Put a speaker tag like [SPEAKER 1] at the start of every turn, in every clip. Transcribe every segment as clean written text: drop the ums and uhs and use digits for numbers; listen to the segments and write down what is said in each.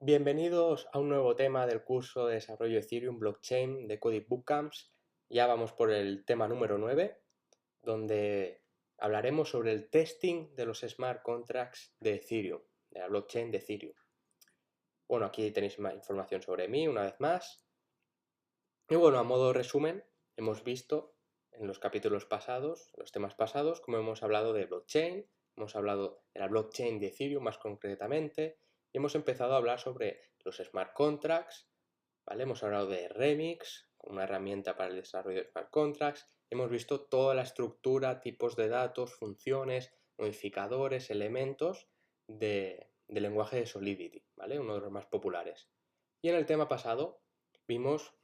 [SPEAKER 1] Bienvenidos a un nuevo tema del curso de desarrollo de Ethereum Blockchain de Codic Bootcamps. Ya vamos por el tema número 9, donde hablaremos sobre el testing de los smart contracts de Ethereum, de la blockchain de Ethereum. Bueno, aquí tenéis más información sobre mí una vez más. Y bueno, a modo de resumen, hemos visto en los capítulos pasados, los temas pasados, como hemos hablado de blockchain, hemos hablado de la blockchain de Ethereum más concretamente, y hemos empezado a hablar sobre los smart contracts, ¿vale? Hemos hablado de Remix, una herramienta para el desarrollo de smart contracts, hemos visto toda la estructura, tipos de datos, funciones, modificadores, elementos del lenguaje de Solidity, ¿vale? Uno de los más populares. Y en el tema pasado vimos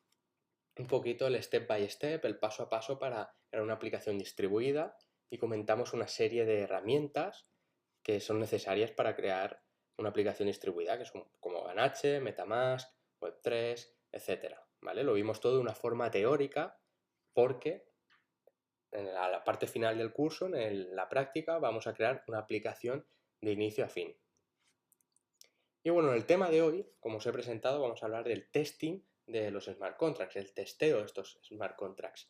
[SPEAKER 1] un poquito el step by step, el paso a paso para crear una aplicación distribuida y comentamos una serie de herramientas que son necesarias para crear una aplicación distribuida, que son como Ganache, Metamask, Web3, etcétera, ¿vale? Lo vimos todo de una forma teórica porque en la parte final del curso, en la práctica, vamos a crear una aplicación de inicio a fin. Y bueno, en el tema de hoy, como os he presentado, vamos a hablar del testing de los smart contracts, el testeo de estos smart contracts.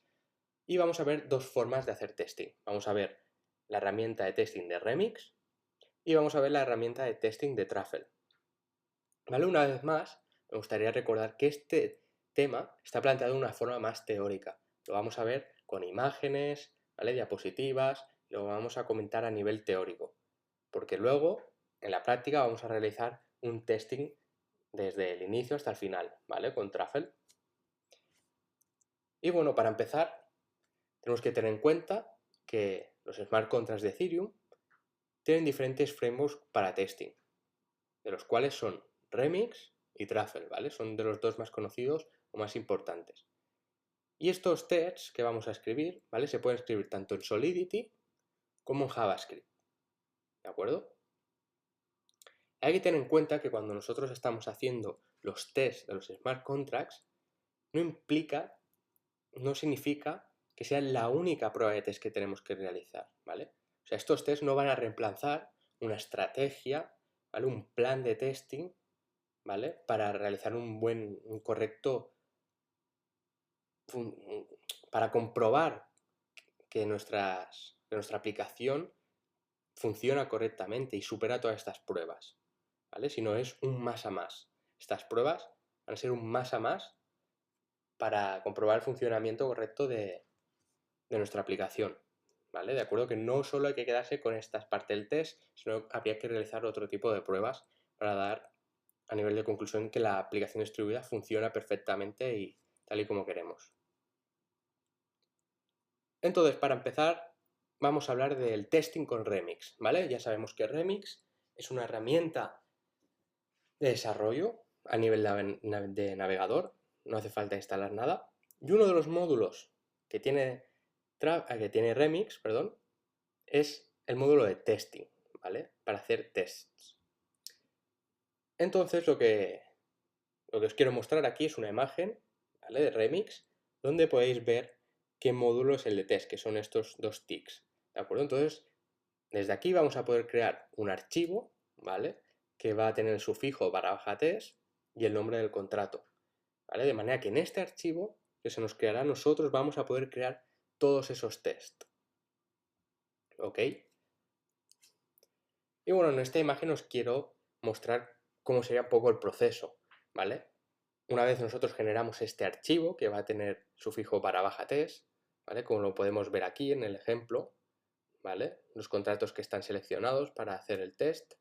[SPEAKER 1] Y vamos a ver dos formas de hacer testing. Vamos a ver la herramienta de testing de Remix y vamos a ver la herramienta de testing de Truffle. ¿Vale? Una vez más, me gustaría recordar que este tema está planteado de una forma más teórica. Lo vamos a ver con imágenes, ¿vale? Diapositivas, lo vamos a comentar a nivel teórico. Porque luego, en la práctica, vamos a realizar un testing desde el inicio hasta el final, ¿vale? Con Truffle. Y bueno, para empezar, tenemos que tener en cuenta que los smart contracts de Ethereum tienen diferentes frameworks para testing, de los cuales son Remix y Truffle, ¿vale? Son de los dos más conocidos o más importantes. Y estos tests que vamos a escribir, ¿vale? Se pueden escribir tanto en Solidity como en JavaScript, ¿de acuerdo? Hay que tener en cuenta que cuando nosotros estamos haciendo los tests de los smart contracts, no implica, no significa que sea la única prueba de test que tenemos que realizar, ¿vale? O sea, estos tests no van a reemplazar una estrategia, ¿vale? Un plan de testing, ¿vale? Para realizar un correcto, para comprobar que nuestra aplicación funciona correctamente y supera todas estas pruebas, ¿vale? Si no es un más a más. Estas pruebas van a ser un más a más para comprobar el funcionamiento correcto de nuestra aplicación, ¿vale? De acuerdo que no solo hay que quedarse con esta parte del test, sino que habría que realizar otro tipo de pruebas para dar a nivel de conclusión que la aplicación distribuida funciona perfectamente y tal y como queremos. Entonces, para empezar, vamos a hablar del testing con Remix, ¿vale? Ya sabemos que Remix es una herramienta de desarrollo a nivel de navegador, no hace falta instalar nada. Y uno de los módulos que tiene, Remix, perdón, es el módulo de testing, ¿vale? Para hacer tests. Entonces, lo que os quiero mostrar aquí es una imagen, ¿vale? De Remix, donde podéis ver qué módulo es el de test, que son estos dos ticks, ¿de acuerdo? Entonces, desde aquí vamos a poder crear un archivo, ¿vale? Que va a tener el sufijo /test y el nombre del contrato, ¿vale? De manera que en este archivo que se nos creará, nosotros vamos a poder crear todos esos tests, ¿ok? Y bueno, en esta imagen os quiero mostrar cómo sería un poco el proceso, ¿vale? Una vez nosotros generamos este archivo que va a tener sufijo /test, ¿vale? Como lo podemos ver aquí en el ejemplo, ¿vale? Los contratos que están seleccionados para hacer el test.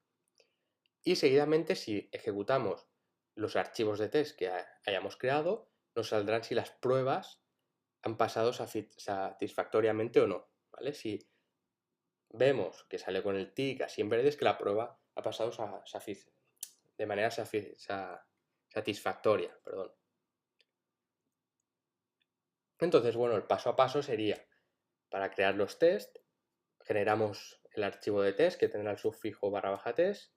[SPEAKER 1] Y seguidamente, si ejecutamos los archivos de test que hayamos creado, nos saldrán si las pruebas han pasado satisfactoriamente o no, ¿vale? Si vemos que sale con el tick así en verde, es que la prueba ha pasado de manera satisfactoria, perdón. Entonces, bueno, el paso a paso sería, para crear los tests, generamos el archivo de test que tendrá el sufijo /test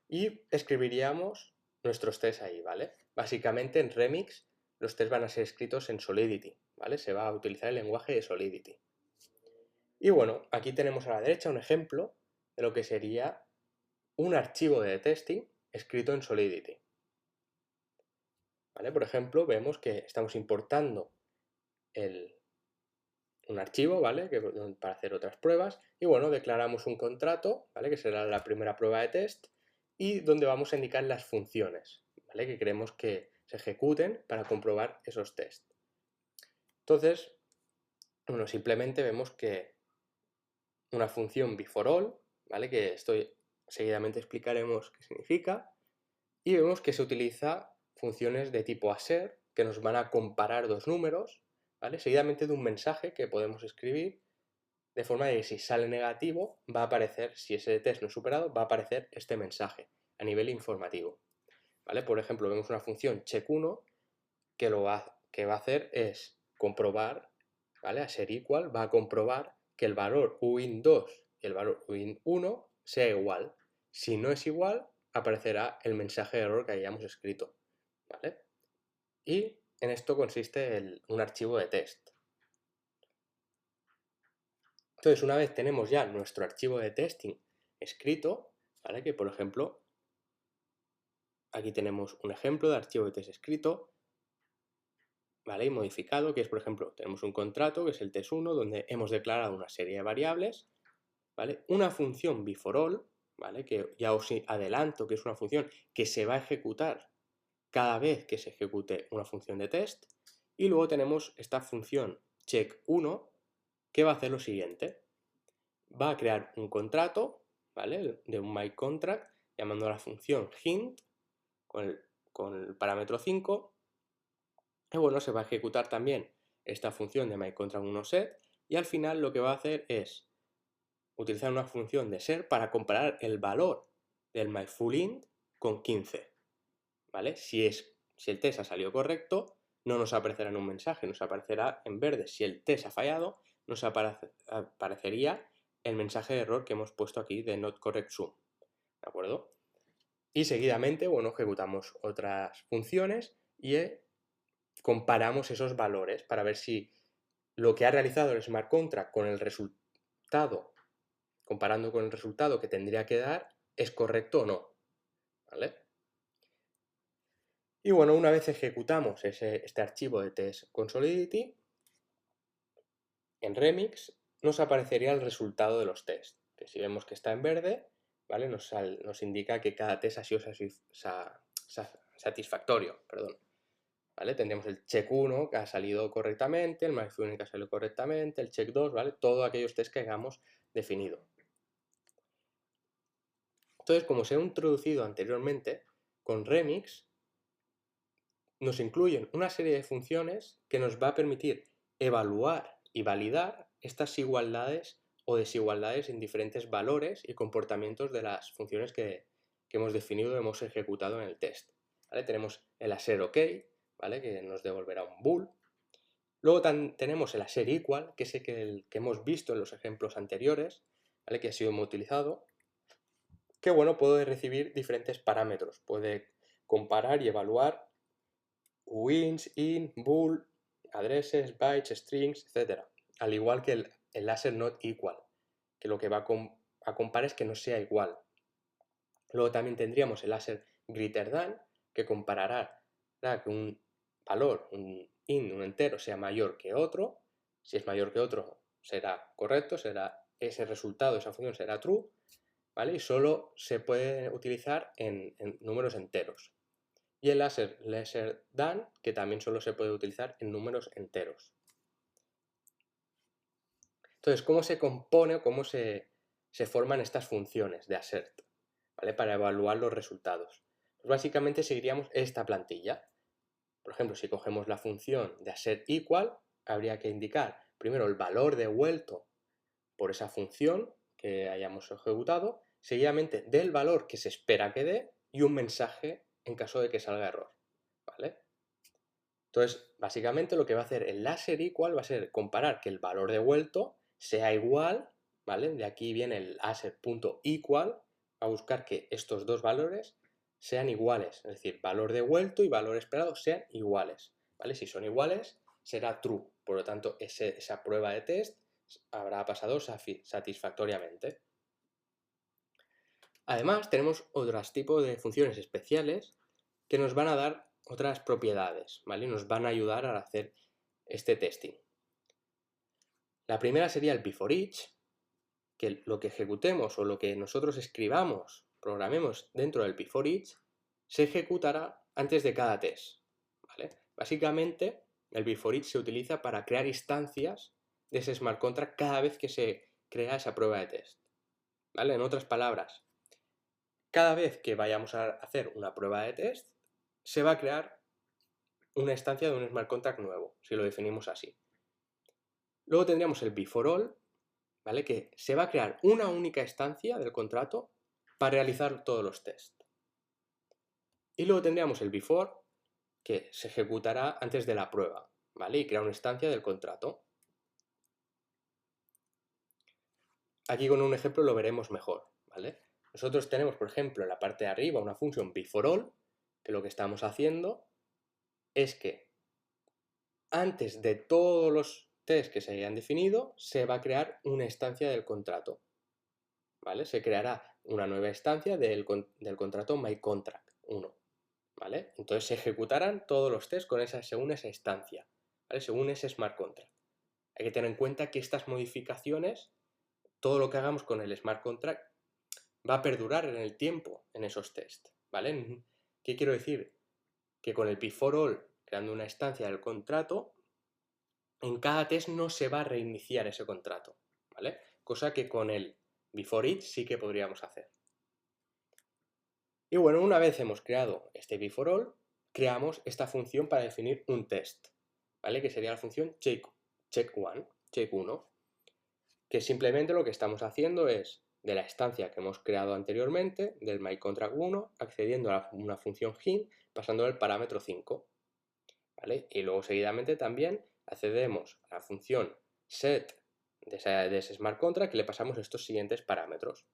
[SPEAKER 1] y escribiríamos nuestros tests ahí, ¿vale? Básicamente en Remix los tests van a ser escritos en Solidity, ¿vale? Se va a utilizar el lenguaje de Solidity. Y bueno, aquí tenemos a la derecha un ejemplo de lo que sería un archivo de testing escrito en Solidity. ¿vale? Por ejemplo, vemos que estamos importando un archivo, ¿vale? Para hacer otras pruebas, y bueno, declaramos un contrato, ¿vale? Que será la primera prueba de test, y donde vamos a indicar las funciones, ¿vale? Que queremos que se ejecuten para comprobar esos tests. Entonces, bueno, simplemente vemos que una función beforeAll, ¿vale? Que esto seguidamente explicaremos qué significa, y vemos que se utiliza funciones de tipo ASER que nos van a comparar dos números, ¿vale? Seguidamente de un mensaje que podemos escribir de forma de que si sale negativo va a aparecer, si ese test no es superado, va a aparecer este mensaje a nivel informativo, ¿vale? Por ejemplo, vemos una función check1 que que va a hacer es comprobar, ¿vale? A ser igual, va a comprobar que el valor uin2 y el valor uin1 sea igual. Si no es igual, aparecerá el mensaje de error que hayamos escrito, ¿vale? Y en esto consiste un archivo de test. Entonces, una vez tenemos ya nuestro archivo de testing escrito, ¿vale? Que por ejemplo, aquí tenemos un ejemplo de archivo de test escrito, ¿vale? Y modificado, que es, por ejemplo, tenemos un contrato, que es el test1, donde hemos declarado una serie de variables, ¿vale? Una función beforeAll, ¿vale? Que ya os adelanto que es una función que se va a ejecutar cada vez que se ejecute una función de test. Y luego tenemos esta función check1, que va a hacer lo siguiente. Va a crear un contrato, ¿vale? De un myContract, llamando a la función hint, con el parámetro 5. Y bueno, se va a ejecutar también esta función de myContract1set, y al final lo que va a hacer es utilizar una función de ser para comparar el valor del myFullInt con 15, ¿vale? Si el test ha salido correcto, no nos aparecerá en un mensaje, nos aparecerá en verde. Si el test ha fallado, nos aparecería el mensaje de error que hemos puesto aquí de not correct sum, ¿de acuerdo? Y seguidamente, bueno, ejecutamos otras funciones y comparamos esos valores para ver si lo que ha realizado el smart contract con el resultado, comparando con el resultado que tendría que dar, es correcto o no, ¿vale? Y bueno, una vez ejecutamos este archivo de test con Solidity, en Remix nos aparecería el resultado de los tests, que si vemos que está en verde, ¿vale? Nos indica que cada test ha sido satisfactorio, perdón. ¿Vale? Tendríamos el check 1 que ha salido correctamente, el myFullInt que ha salido correctamente, el check 2, ¿vale? Todos aquellos tests que hayamos definido. Entonces, como se ha introducido anteriormente, con Remix nos incluyen una serie de funciones que nos va a permitir evaluar y validar estas igualdades o desigualdades en diferentes valores y comportamientos de las funciones que hemos definido y hemos ejecutado en el test, ¿vale? Tenemos el hacer OK, ¿vale? Que nos devolverá un bool. Luego tenemos el hacer equal, que es el que hemos visto en los ejemplos anteriores, ¿vale? Que ha sido muy utilizado, que bueno, puede recibir diferentes parámetros, puede comparar y evaluar wins, in, bool, addresses, bytes, strings, etc. Al igual que el hacer not equal, que lo que va a comparar es que no sea igual. Luego también tendríamos el hacer greater than, que comparará que un valor, un entero, sea mayor que otro. Si es mayor que otro, será correcto, será ese resultado, esa función será true, ¿vale? Y solo se puede utilizar en números enteros. Y el lesser than, que también solo se puede utilizar en números enteros. Entonces, ¿cómo se compone o cómo se forman estas funciones de assert, ¿vale? Para evaluar los resultados? Pues básicamente seguiríamos esta plantilla. Por ejemplo, si cogemos la función de assert equal, habría que indicar primero el valor devuelto por esa función que hayamos ejecutado, seguidamente del valor que se espera que dé y un mensaje en caso de que salga error, ¿vale? Entonces, básicamente lo que va a hacer el láser equal va a ser comparar que el valor devuelto sea igual, ¿vale? De aquí viene el láser.equal, a buscar que estos dos valores sean iguales, es decir, valor devuelto y valor esperado sean iguales, ¿vale? Si son iguales, será true, por lo tanto, esa prueba de test habrá pasado satisfactoriamente. Además, tenemos otros tipos de funciones especiales que nos van a dar otras propiedades, ¿vale? Nos van a ayudar a hacer este testing. La primera sería el before each, que lo que ejecutemos o lo que nosotros escribamos, programemos dentro del before each, se ejecutará antes de cada test, ¿vale? Básicamente, el before each se utiliza para crear instancias de ese smart contract cada vez que se crea esa prueba de test, ¿vale? En otras palabras, cada vez que vayamos a hacer una prueba de test, se va a crear una instancia de un smart contract nuevo, si lo definimos así. Luego tendríamos el before all, ¿vale? Que se va a crear una única instancia del contrato para realizar todos los tests. Y luego tendríamos el before, que se ejecutará antes de la prueba, ¿vale? Y crea una instancia del contrato. Aquí con un ejemplo lo veremos mejor, ¿vale? Nosotros tenemos, por ejemplo, en la parte de arriba una función before all, que lo que estamos haciendo es que antes de todos los tests que se hayan definido, se va a crear una instancia del contrato, ¿vale? Se creará una nueva instancia del contrato myContract1, ¿vale? Entonces se ejecutarán todos los tests según esa instancia, ¿vale? Según ese smart contract. Hay que tener en cuenta que estas modificaciones, todo lo que hagamos con el smart contract, va a perdurar en el tiempo en esos tests, ¿vale? ¿Qué quiero decir? Que con el before all, creando una instancia del contrato, en cada test no se va a reiniciar ese contrato, ¿vale? Cosa que con el before each sí que podríamos hacer. Y bueno, una vez hemos creado este before all, creamos esta función para definir un test, ¿vale? Que sería la función check1, que simplemente lo que estamos haciendo es de la instancia que hemos creado anteriormente, del myContract1, accediendo a una función hint, pasando el parámetro 5, ¿vale? Y luego seguidamente también accedemos a la función set de ese smart contract que le pasamos estos siguientes parámetros.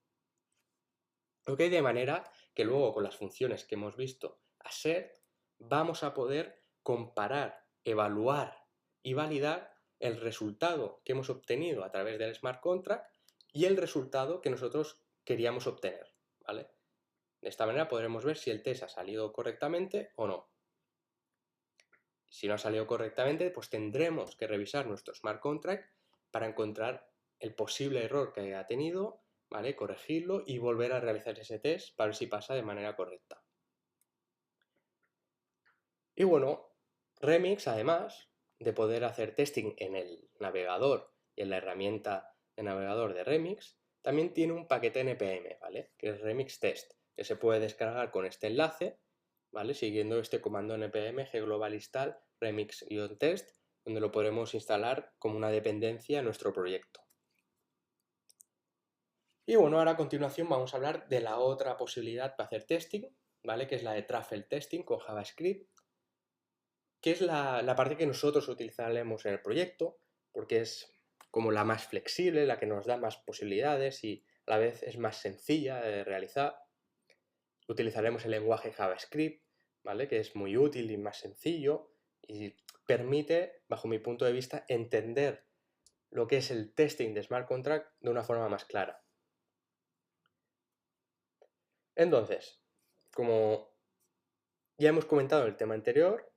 [SPEAKER 1] Ok, de manera que luego con las funciones que hemos visto a set vamos a poder comparar, evaluar y validar el resultado que hemos obtenido a través del smart contract y el resultado que nosotros queríamos obtener, ¿vale? De esta manera podremos ver si el test ha salido correctamente o no. Si no ha salido correctamente, pues tendremos que revisar nuestro smart contract para encontrar el posible error que haya tenido, ¿vale? Corregirlo y volver a realizar ese test para ver si pasa de manera correcta. Y bueno, Remix, además de poder hacer testing en el navegador y en la herramienta de navegador de Remix, también tiene un paquete npm, ¿vale? Que es Remix Test, que se puede descargar con este enlace, ¿vale? Siguiendo este comando npm global install remix-test, donde lo podremos instalar como una dependencia en nuestro proyecto. Y bueno, ahora a continuación vamos a hablar de la otra posibilidad para hacer testing, ¿vale? Que es la de truffle testing con JavaScript, que es la parte que nosotros utilizaremos en el proyecto, porque es como la más flexible, la que nos da más posibilidades y a la vez es más sencilla de realizar. Utilizaremos el lenguaje JavaScript, ¿vale? Que es muy útil y más sencillo y permite, bajo mi punto de vista, entender lo que es el testing de Smart Contract de una forma más clara. Entonces, como ya hemos comentado en el tema anterior,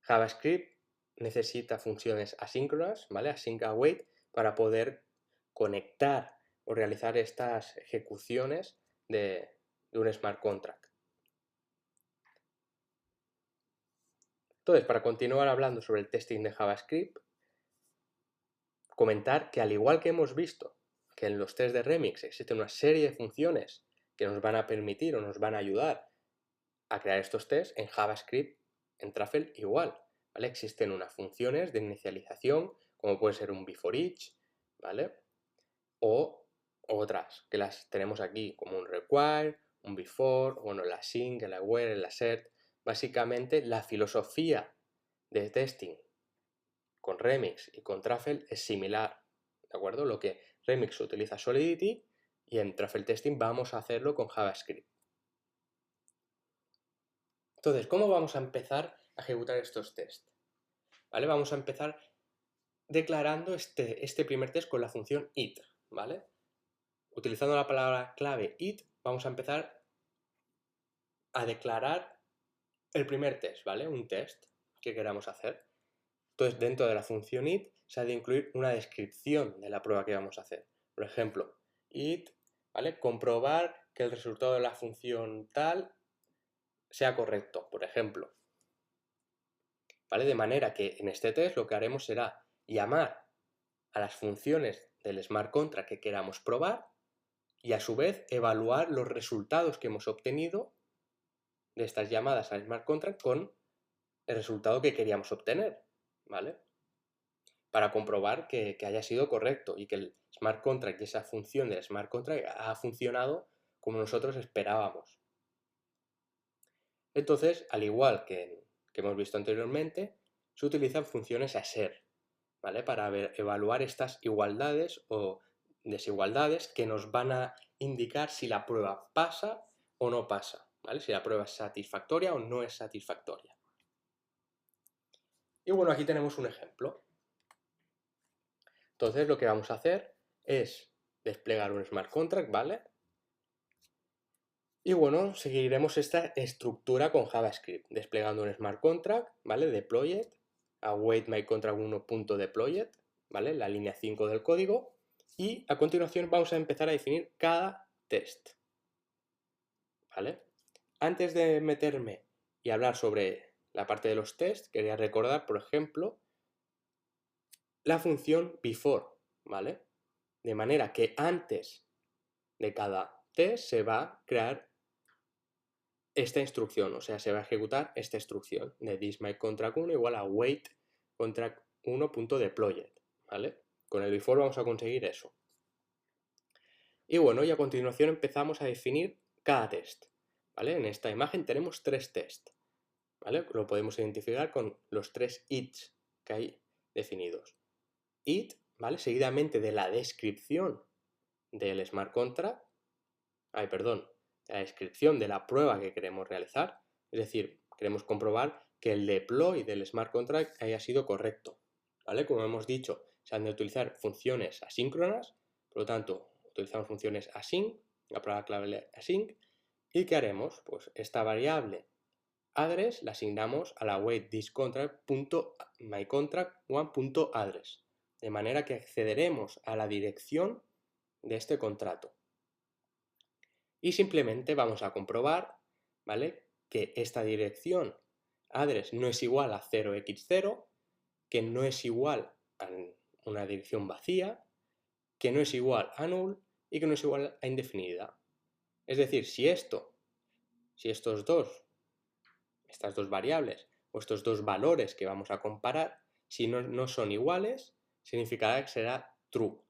[SPEAKER 1] JavaScript necesita funciones asíncronas, ¿vale? Async await, para poder conectar o realizar estas ejecuciones de un smart contract. Entonces, para continuar hablando sobre el testing de JavaScript, comentar que al igual que hemos visto que en los tests de Remix existen una serie de funciones que nos van a permitir o nos van a ayudar a crear estos tests, en JavaScript, en Truffle igual, ¿vale? Existen unas funciones de inicialización, como puede ser un before each, ¿vale? O otras, que las tenemos aquí, como un require, un before, bueno, el async, el aware, el assert. Básicamente, la filosofía de testing con Remix y con Truffle es similar, ¿de acuerdo? Lo que Remix utiliza Solidity y en Truffle Testing vamos a hacerlo con JavaScript. Entonces, ¿cómo vamos a empezar a ejecutar estos tests? ¿Vale? Vamos a empezar declarando este primer test con la función it, ¿vale? Utilizando la palabra clave it, vamos a empezar a declarar el primer test, ¿vale? Un test que queramos hacer. Entonces, dentro de la función it se ha de incluir una descripción de la prueba que vamos a hacer. Por ejemplo, it, ¿vale? Comprobar que el resultado de la función tal sea correcto, por ejemplo. ¿Vale? De manera que en este test lo que haremos será llamar a las funciones del smart contract que queramos probar y a su vez evaluar los resultados que hemos obtenido de estas llamadas al smart contract con el resultado que queríamos obtener, ¿vale? Para comprobar que haya sido correcto y que el smart contract y esa función del smart contract ha funcionado como nosotros esperábamos. Entonces, al igual que hemos visto anteriormente, se utilizan funciones ASER, ¿vale? Para evaluar estas igualdades o desigualdades que nos van a indicar si la prueba pasa o no pasa, ¿vale? Si la prueba es satisfactoria o no es satisfactoria. Y bueno, aquí tenemos un ejemplo. Entonces lo que vamos a hacer es desplegar un smart contract, ¿vale? Y bueno, seguiremos esta estructura con JavaScript, desplegando un smart contract, ¿vale? Deployed, await myContract1.deployed, ¿vale? La línea 5 del código. Y a continuación vamos a empezar a definir cada test, ¿vale? Antes de meterme y hablar sobre la parte de los tests, quería recordar, por ejemplo, la función before, ¿vale? De manera que antes de cada test se va a crear esta instrucción, o sea, se va a ejecutar esta instrucción de thisMyContract1 igual a await contract1.deployed, ¿vale? Con el before vamos a conseguir eso. Y bueno, y a continuación empezamos a definir cada test, ¿vale? En esta imagen tenemos 3 tests, ¿vale? Lo podemos identificar con los 3 its que hay definidos. It, ¿vale? Seguidamente de la descripción del smart contract, la descripción de la prueba que queremos realizar, es decir, queremos comprobar que el deploy del smart contract haya sido correcto, ¿vale? Como hemos dicho, se han de utilizar funciones asíncronas, por lo tanto, utilizamos funciones async, la prueba clave async, ¿y qué haremos? Pues esta variable address la asignamos a la await thisContract.myContract1.address, de manera que accederemos a la dirección de este contrato. Y simplemente vamos a comprobar, ¿vale? Que esta dirección address no es igual a 0x0, que no es igual a una dirección vacía, que no es igual a null y que no es igual a indefinida. Es decir, si estas dos variables o estos dos valores que vamos a comparar, si no son iguales, significará que será true.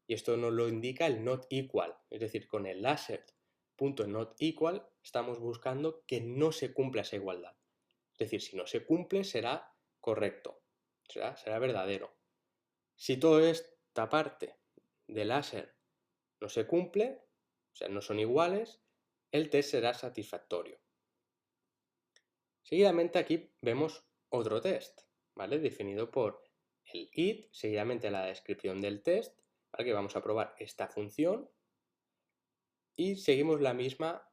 [SPEAKER 1] Y esto nos lo indica el not equal, es decir, con el assert.notEqual estamos buscando que no se cumpla esa igualdad. Es decir, si no se cumple será correcto, será verdadero. Si toda esta parte del assert no se cumple, o sea, no son iguales, el test será satisfactorio. Seguidamente aquí vemos otro test, ¿vale? Definido por el it, seguidamente la descripción del test, ¿vale? Que vamos a probar esta función y seguimos la misma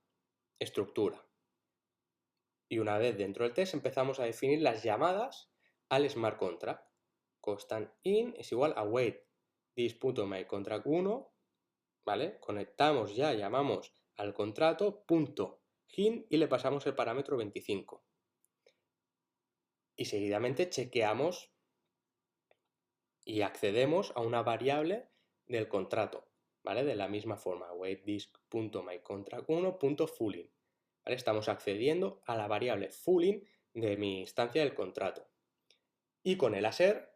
[SPEAKER 1] estructura. Y una vez dentro del test empezamos a definir las llamadas al smart contract. Constant in es igual a await this.myContract1, ¿vale? Conectamos ya, llamamos al contrato .in y le pasamos el parámetro 25. Y seguidamente chequeamos y accedemos a una variable del contrato, ¿vale? De la misma forma, await.myContract1.fullin, ¿vale? Estamos accediendo a la variable fullin de mi instancia del contrato. Y con el assert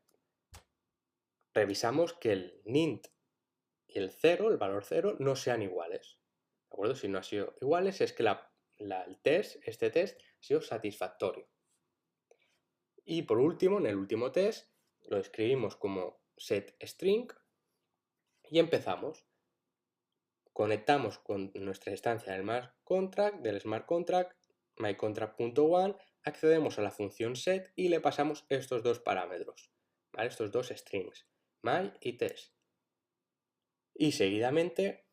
[SPEAKER 1] revisamos que el int y el 0, el valor 0, no sean iguales, ¿de acuerdo? Si no han sido iguales es que este test ha sido satisfactorio. Y por último, en el último test, lo escribimos como setString y empezamos. Conectamos con nuestra instancia del smart contract, myContract.one, accedemos a la función set y le pasamos estos dos parámetros, ¿vale? Estos dos strings, my y test. Y seguidamente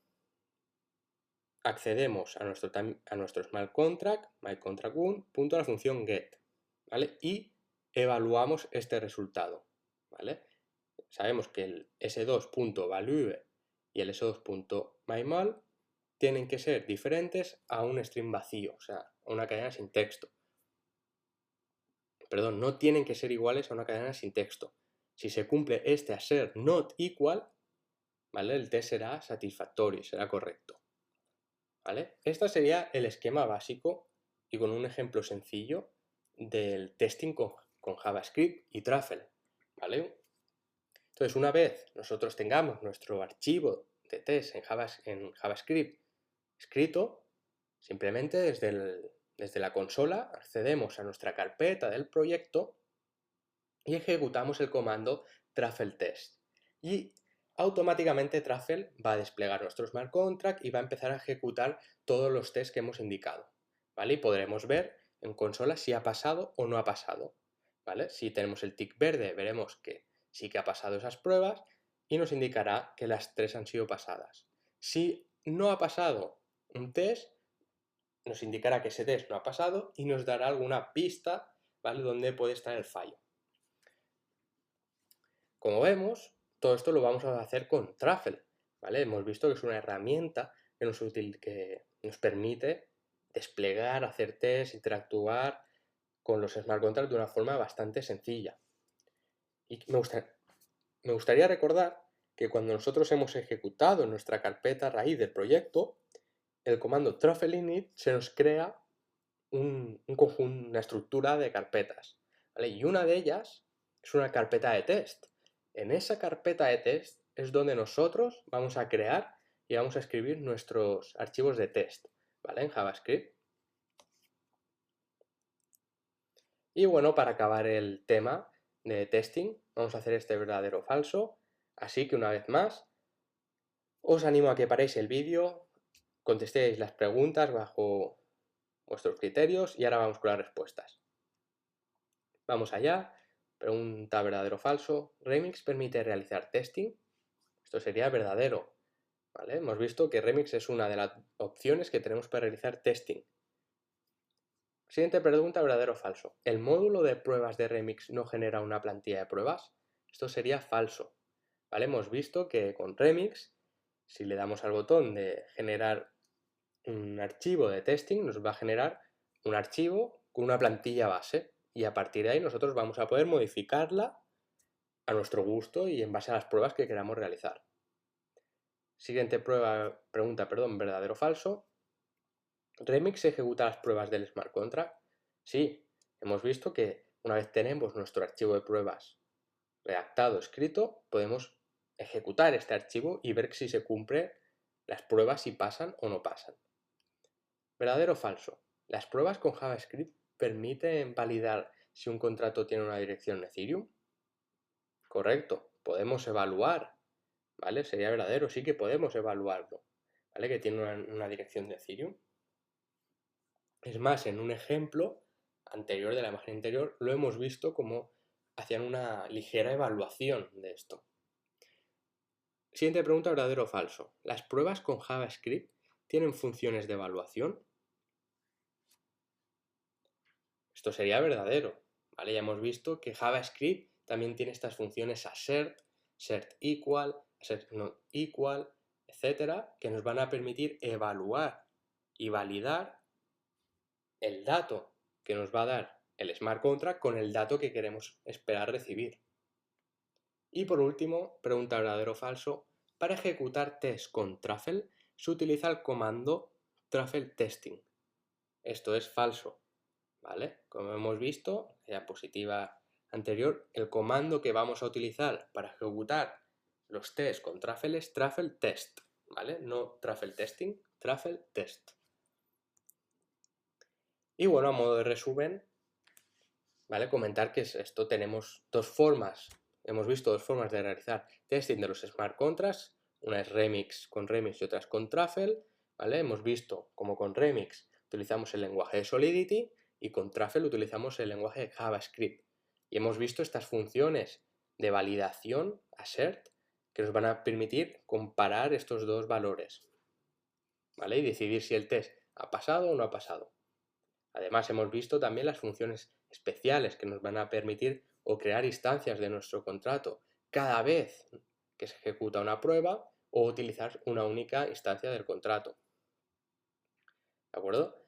[SPEAKER 1] accedemos a nuestro smart contract, myContract1, punto a la función get, ¿vale? Y evaluamos este resultado, ¿vale? Sabemos que el s2.value y el s2.myMal tienen que ser diferentes a un string vacío, o sea, a una cadena sin texto. Perdón, no tienen que ser iguales a una cadena sin texto. Si se cumple este assert not equal, ¿vale? El test será satisfactorio, será correcto, ¿vale? Este sería el esquema básico y con un ejemplo sencillo del testing con JavaScript y Truffle, ¿vale? Entonces, una vez nosotros tengamos nuestro archivo de test en JavaScript escrito, simplemente desde la consola accedemos a nuestra carpeta del proyecto y ejecutamos el comando truffle test. Y automáticamente Truffle va a desplegar nuestro smart contract y va a empezar a ejecutar todos los tests que hemos indicado, ¿vale? Y podremos ver en consola si ha pasado o no ha pasado, ¿vale? Si tenemos el tick verde, veremos que sí que ha pasado esas pruebas y nos indicará que las 3 han sido pasadas. Si no ha pasado un test, nos indicará que ese test no ha pasado y nos dará alguna pista, ¿vale? Donde puede estar el fallo. Como vemos, todo esto lo vamos a hacer con Truffle, ¿vale? Hemos visto que es una herramienta que nos permite desplegar, hacer test, interactuar con los smart contracts de una forma bastante sencilla. Y me gustaría recordar que cuando nosotros hemos ejecutado en nuestra carpeta raíz del proyecto, el comando truffle init se nos crea un conjunto, una estructura de carpetas, ¿vale? Y una de ellas es una carpeta de test. En esa carpeta de test es donde nosotros vamos a crear y vamos a escribir nuestros archivos de test, ¿vale? En JavaScript. Y bueno, para acabar el tema de testing, vamos a hacer este verdadero o falso. Así que una vez más, os animo a que paréis el vídeo, contestéis las preguntas bajo vuestros criterios y ahora vamos con las respuestas. Vamos allá. Pregunta verdadero o falso. ¿Remix permite realizar testing? Esto sería verdadero, ¿vale? Hemos visto que Remix es una de las opciones que tenemos para realizar testing. Siguiente pregunta, verdadero o falso. ¿El módulo de pruebas de Remix no genera una plantilla de pruebas? Esto sería falso, ¿vale? Hemos visto que con Remix, si le damos al botón de generar un archivo de testing, nos va a generar un archivo con una plantilla base y a partir de ahí nosotros vamos a poder modificarla a nuestro gusto y en base a las pruebas que queramos realizar. Siguiente pregunta, verdadero o falso. ¿Remix ejecuta las pruebas del smart contract? Sí, hemos visto que una vez tenemos nuestro archivo de pruebas redactado, escrito, podemos ejecutar este archivo y ver si se cumplen las pruebas, si pasan o no pasan. ¿Verdadero o falso? ¿Las pruebas con JavaScript permiten validar si un contrato tiene una dirección en Ethereum? Correcto, podemos evaluar, ¿vale? Sería verdadero, sí que podemos evaluarlo, ¿vale? Que tiene una dirección de Ethereum. Es más, en un ejemplo anterior de la imagen anterior lo hemos visto como hacían una ligera evaluación de esto. Siguiente pregunta, verdadero o falso. ¿Las pruebas con JavaScript tienen funciones de evaluación? Esto sería verdadero, ¿vale? Ya hemos visto que JavaScript también tiene estas funciones assert, assert equal, assert not equal, etcétera, que nos van a permitir evaluar y validar el dato que nos va a dar el smart contract con el dato que queremos esperar recibir. Y por último, pregunta verdadero o falso. Para ejecutar test con Truffle se utiliza el comando truffle testing. Esto es falso, ¿vale? Como hemos visto en la diapositiva anterior, el comando que vamos a utilizar para ejecutar los tests con Truffle es truffle test, ¿vale? No truffle testing, truffle test. Y bueno, a modo de resumen, ¿vale? Comentar que esto tenemos dos formas. Hemos visto dos formas de realizar testing de los smart contracts. Una es Remix con Remix y otra es con Truffle, ¿vale? Hemos visto como con Remix utilizamos el lenguaje de Solidity y con Truffle utilizamos el lenguaje de JavaScript. Y hemos visto estas funciones de validación, assert, que nos van a permitir comparar estos dos valores. ¿vale? Y decidir si el test ha pasado o no ha pasado. Además, hemos visto también las funciones especiales que nos van a permitir o crear instancias de nuestro contrato cada vez que se ejecuta una prueba o utilizar una única instancia del contrato. ¿De acuerdo?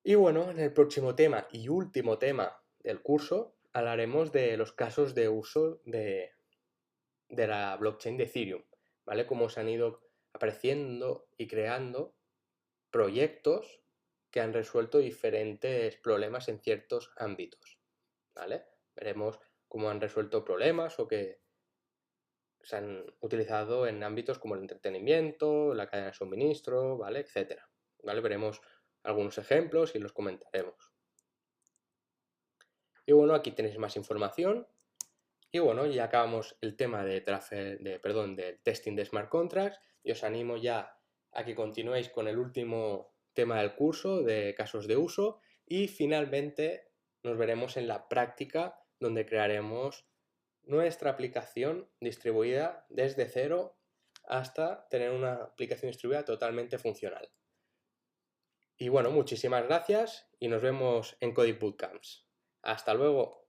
[SPEAKER 1] Y bueno, en el próximo tema y último tema del curso hablaremos de los casos de uso de la blockchain de Ethereum, ¿vale? Cómo se han ido apareciendo y creando proyectos que han resuelto diferentes problemas en ciertos ámbitos, ¿vale? Veremos cómo han resuelto problemas o que se han utilizado en ámbitos como el entretenimiento, la cadena de suministro, ¿vale? Etcétera, ¿vale? Veremos algunos ejemplos y los comentaremos. Y bueno, aquí tenéis más información. Y bueno, ya acabamos el tema de del testing de smart contracts y os animo ya a que continuéis con el último tema del curso de casos de uso y finalmente nos veremos en la práctica donde crearemos nuestra aplicación distribuida desde cero hasta tener una aplicación distribuida totalmente funcional. Y bueno, muchísimas gracias y nos vemos en Coding Bootcamps. Hasta luego.